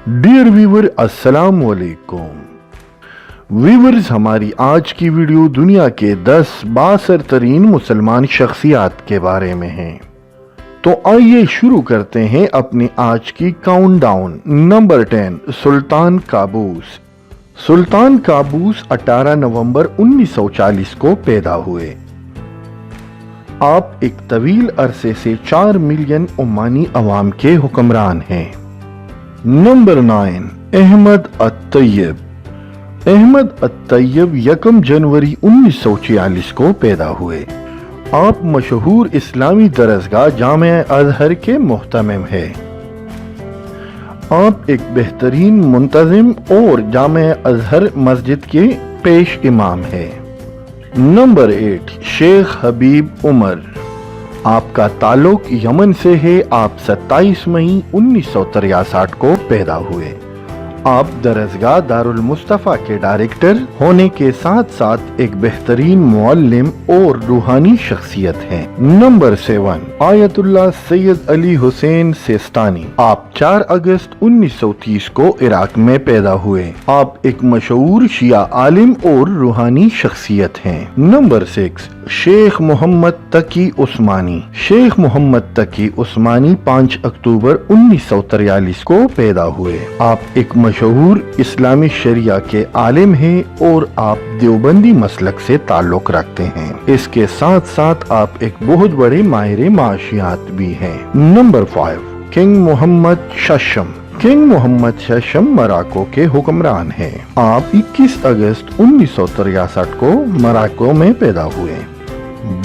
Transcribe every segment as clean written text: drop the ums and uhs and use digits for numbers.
Dear viewer अस्सलाम वालेकुम। Viewers, हमारी आज की वीडियो दुनिया के 10 बासर तरीन मुसलमान शख्सियात के बारे में है। तो आइए शुरू करते हैं अपनी आज की काउंटडाउन। नंबर 10, सुल्तान काबूस। सुल्तान काबूस 18 नवंबर 1940 को पैदा हुए। आप एक तवील अरसे से 4 मिलियन ओमानी अवाम के हुक्मरान हैं। नंबर 9, अहमद अत-तैयब। अहमद अत-तैयब 1 जनवरी 1946 को पैदा हुए। आप मशहूर इस्लामी दरसगाह जामिया अजहर के मुहतमिम है। आप एक बेहतरीन मुंतजिम और जामिया अजहर मस्जिद के पेश इमाम है। नंबर 8, शेख हबीब उमर। आपका ताल्लुक यमन से है। आप 27 मई 1963 को पैदा हुए। आप दरसगाह दारुल मुस्तफा के डायरेक्टर होने के साथ साथ एक बेहतरीन मुअल्लिम और रूहानी शख्सियत हैं। Number 7, Ayatollah Syed Ali Hussain Sistani. आप 4 अगस्त 1930 को इराक में पैदा हुए। आप एक मशहूर शिया आलिम और रूहानी शख्सियत हैं। नंबर 6, शेख मोहम्मद तकी उस्मानी। शेख मोहम्मद तकी उस्मानी 5 अक्टूबर 1943 को पैदा हुए। आप एक मशहूर इस्लामी शरिया के आलिम हैं और आप देवबंदी मसलक से ताल्लुक रखते हैं। इसके साथ साथ आप एक बहुत बड़े माहिर माशियात भी हैं। नंबर 5, किंग मोहम्मद शशम। किंग मोहम्मद शशम मोरक्को के हुक्मरान हैं। आप 21 अगस्त 1963 को मोरक्को में पैदा हुए।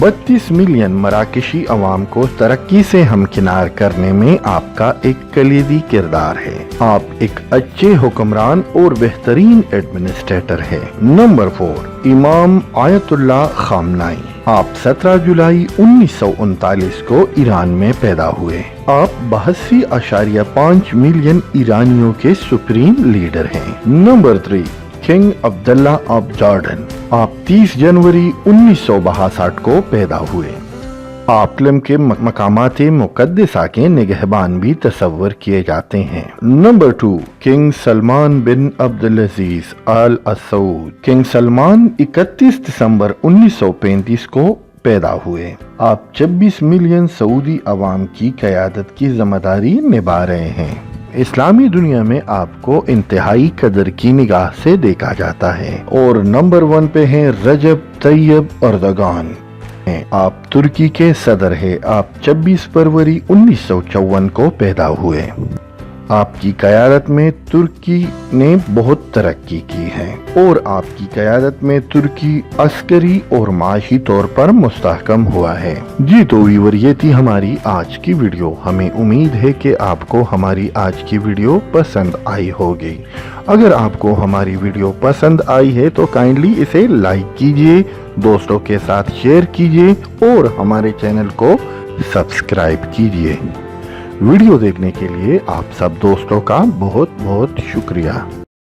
32 मिलियन मराकशी अवाम को तरक्की से हमकिनार करने में आपका एक कलीदी किरदार है। आप एक अच्छे हुक्मरान और बेहतरीन एडमिनिस्ट्रेटर है। नंबर 4, इमाम आयतुल्लाह खामनाई। आप 17 जुलाई 1939 को ईरान में पैदा हुए। आप 82.5 मिलियन ईरानियों के सुप्रीम लीडर हैं। Number 3, king Abdullah of Jordan. आप 30 जनवरी 1962 को पैदा हुए। आप इस्लाम के मकामात मुक़द्दसा के निगहबान भी तस्वर किए जाते हैं। नंबर 2, किंग सलमान बिन अब्दुल अजीज अल सऊद। किंग सलमान 31 दिसंबर 1935 को पैदा हुए। आप 26 मिलियन सऊदी अवाम की क़यादत की जिम्मेदारी निभा रहे हैं। इस्लामी दुनिया में आपको इंतहाई कदर की निगाह से देखा जाता है। और नंबर 1 पे हैं रजब तैयब अर्दगान। आप तुर्की के सदर है। आप 26 फरवरी 1954 को पैदा हुए। आपकी क़यादत में तुर्की ने बहुत तरक्की की है और आपकी क़यादत में तुर्की अस्करी और माशी तौर पर मुस्तहकम हुआ है। जी तो व्यूअर, ये थी हमारी आज की वीडियो। हमें उम्मीद है कि आपको हमारी आज की वीडियो पसंद आई होगी। अगर आपको हमारी वीडियो पसंद आई है तो काइंडली इसे लाइक कीजिए, दोस्तों के साथ शेयर कीजिए और हमारे चैनल को सब्सक्राइब कीजिए। वीडियो देखने के लिए आप सब दोस्तों का बहुत बहुत शुक्रिया।